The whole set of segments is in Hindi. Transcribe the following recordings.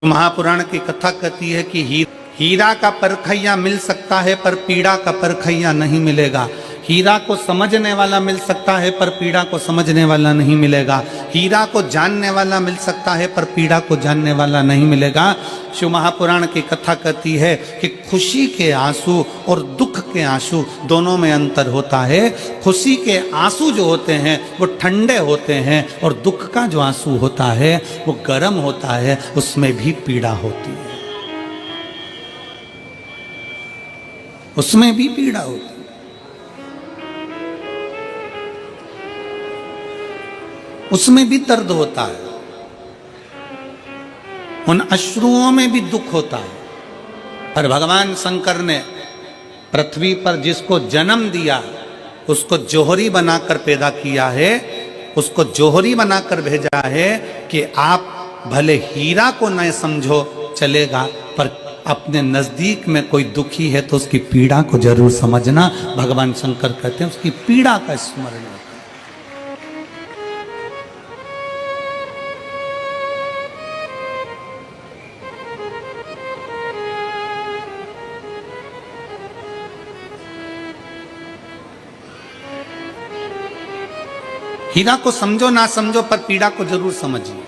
महापुराण की कथा कहती है कि हीरा का परखैया मिल सकता है पर पीड़ा का परखैया नहीं मिलेगा। हीरा को समझने वाला मिल सकता है पर पीड़ा को समझने वाला नहीं मिलेगा। हीरा को जानने वाला मिल सकता है पर पीड़ा को जानने वाला नहीं मिलेगा। शिव महापुराण की कथा कहती है कि खुशी के आंसू और दुख के आंसू दोनों में अंतर होता है। खुशी के आंसू जो होते हैं वो ठंडे होते हैं और दुख का जो आंसू होता है वो गर्म होता है, उसमें भी पीड़ा होती है, उसमें भी पीड़ा होती है। उसमें भी दर्द होता है, उन अश्रुओं में भी दुख होता है। पर भगवान शंकर ने पृथ्वी पर जिसको जन्म दिया उसको जोहरी बनाकर पैदा किया है, उसको जोहरी बनाकर भेजा है कि आप भले हीरा को न समझो चलेगा, पर अपने नजदीक में कोई दुखी है तो उसकी पीड़ा को जरूर समझना। भगवान शंकर कहते हैं उसकी पीड़ा का स्मरण हो। हीरा को समझो ना समझो पर पीड़ा को जरूर समझिए,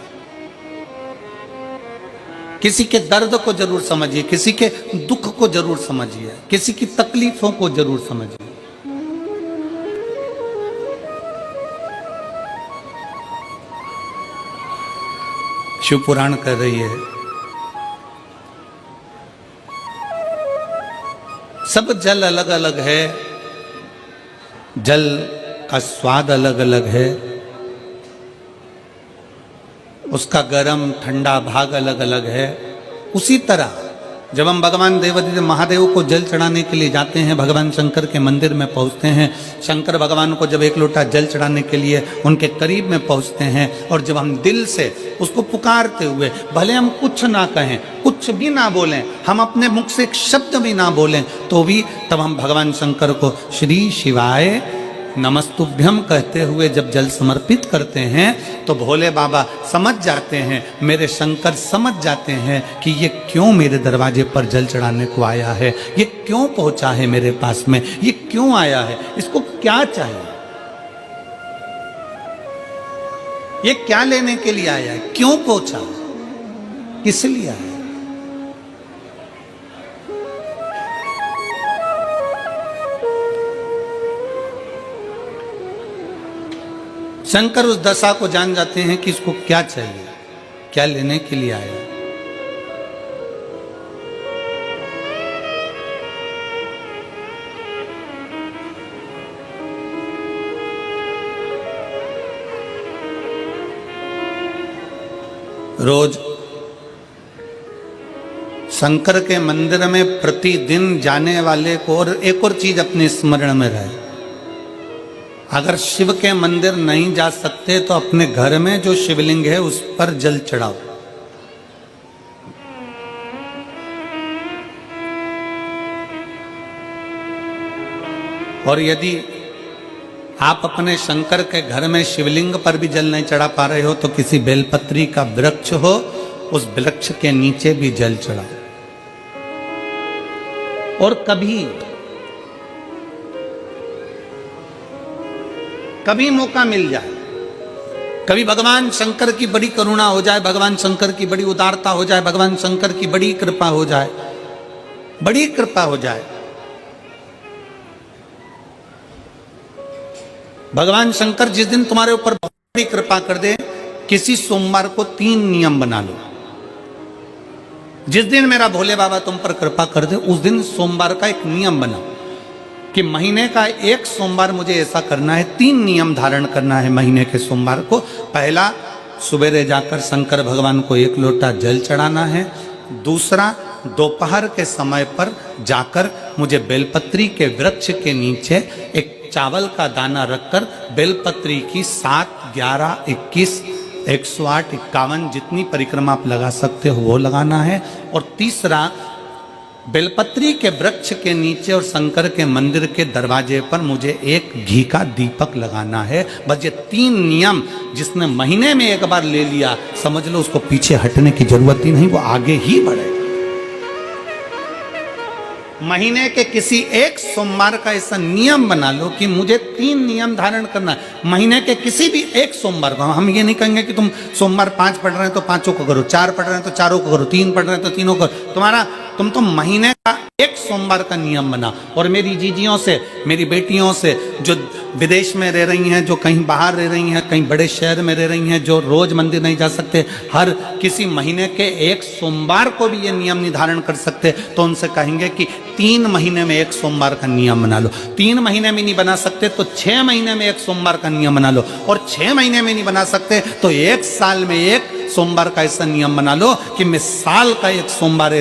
किसी के दर्द को जरूर समझिए, किसी के दुख को जरूर समझिए, किसी की तकलीफों को जरूर समझिए। शिव पुराण कह रही है सब जल अलग अलग है, जल का स्वाद अलग अलग है, उसका गर्म ठंडा भाग अलग अलग है। उसी तरह जब हम भगवान देवादिदेव महादेव को जल चढ़ाने के लिए जाते हैं, भगवान शंकर के मंदिर में पहुंचते हैं, शंकर भगवान को जब एक लोटा जल चढ़ाने के लिए उनके करीब में पहुंचते हैं और जब हम दिल से उसको पुकारते हुए, भले हम कुछ ना कहें, कुछ भी ना बोलें, हम अपने मुख से एक शब्द भी ना बोलें, तो भी तब हम भगवान शंकर को श्री शिवाय नमस्तुभ्यम कहते हुए जब जल समर्पित करते हैं तो भोले बाबा समझ जाते हैं, मेरे शंकर समझ जाते हैं कि ये क्यों मेरे दरवाजे पर जल चढ़ाने को आया है, ये क्यों पहुंचा है मेरे पास में, ये क्यों आया है, इसको क्या चाहिए, ये क्या लेने के लिए आया है, क्यों पहुंचा, किस लिए आया। शंकर उस दशा को जान जाते हैं कि इसको क्या चाहिए, क्या लेने के लिए आया। रोज शंकर के मंदिर में प्रतिदिन जाने वाले को और एक और चीज अपने स्मरण में रहे, अगर शिव के मंदिर नहीं जा सकते तो अपने घर में जो शिवलिंग है उस पर जल चढ़ाओ। और यदि आप अपने शंकर के घर में शिवलिंग पर भी जल नहीं चढ़ा पा रहे हो तो किसी बेलपत्री का वृक्ष हो, उस वृक्ष के नीचे भी जल चढ़ाओ। और कभी मौका मिल जाए, कभी भगवान शंकर की बड़ी करुणा हो जाए, भगवान शंकर की बड़ी उदारता हो जाए, भगवान शंकर की बड़ी कृपा हो जाए, बड़ी कृपा हो जाए, भगवान शंकर जिस दिन तुम्हारे ऊपर बहुत बड़ी कृपा कर दे, किसी सोमवार को 3 नियम बना लो। जिस दिन मेरा भोले बाबा तुम पर कृपा कर दे उस दिन सोमवार का एक नियम बनाओ कि महीने का एक सोमवार मुझे ऐसा करना है, 3 नियम धारण करना है महीने के सोमवार को। पहला, सुबेरे जाकर शंकर भगवान को 1 लोटा जल चढ़ाना है। दूसरा, दोपहर के समय पर जाकर मुझे बेलपत्री के वृक्ष के नीचे एक चावल का दाना रखकर बेलपत्री की 7, 11, 21, 108, 51 जितनी परिक्रमा आप लगा सकते हो वो लगाना है। और तीसरा, बेलपत्री के वृक्ष के नीचे और शंकर के मंदिर के दरवाजे पर मुझे एक घी का दीपक लगाना है। बस ये 3 नियम जिसने महीने में एक बार ले लिया, समझ लो उसको पीछे हटने की जरूरत ही नहीं, वो आगे ही बढ़ेगा। महीने के किसी एक सोमवार का ऐसा नियम बना लो कि मुझे 3 नियम धारण करना है। महीने के किसी भी एक सोमवार को, हम ये नहीं कहेंगे कि तुम सोमवार 5 पढ़ रहे हैं तो 5 को करो, 4 पढ़ रहे हैं तो 4 को करो, 3 पढ़ रहे हैं तो 3 को करो। तुम तो महीने का एक सोमवार का नियम बना। और मेरी जीजियों से, मेरी बेटियों से जो विदेश में रह रही हैं, जो कहीं बाहर रह रही हैं, कहीं बड़े शहर में रह रही हैं, जो रोज मंदिर नहीं जा सकते, हर किसी महीने के एक सोमवार को भी ये नियम निर्धारण कर सकते, तो उनसे कहेंगे कि 3 महीने में एक सोमवार का नियम बना लो। 3 महीने में नहीं बना सकते तो 6 महीने में एक सोमवार का नियम बना लो, और 6 महीने में नहीं बना सकते तो 1 साल में एक सोमवार का ऐसा नियम बना लो कि मैं साल का एक सोमवार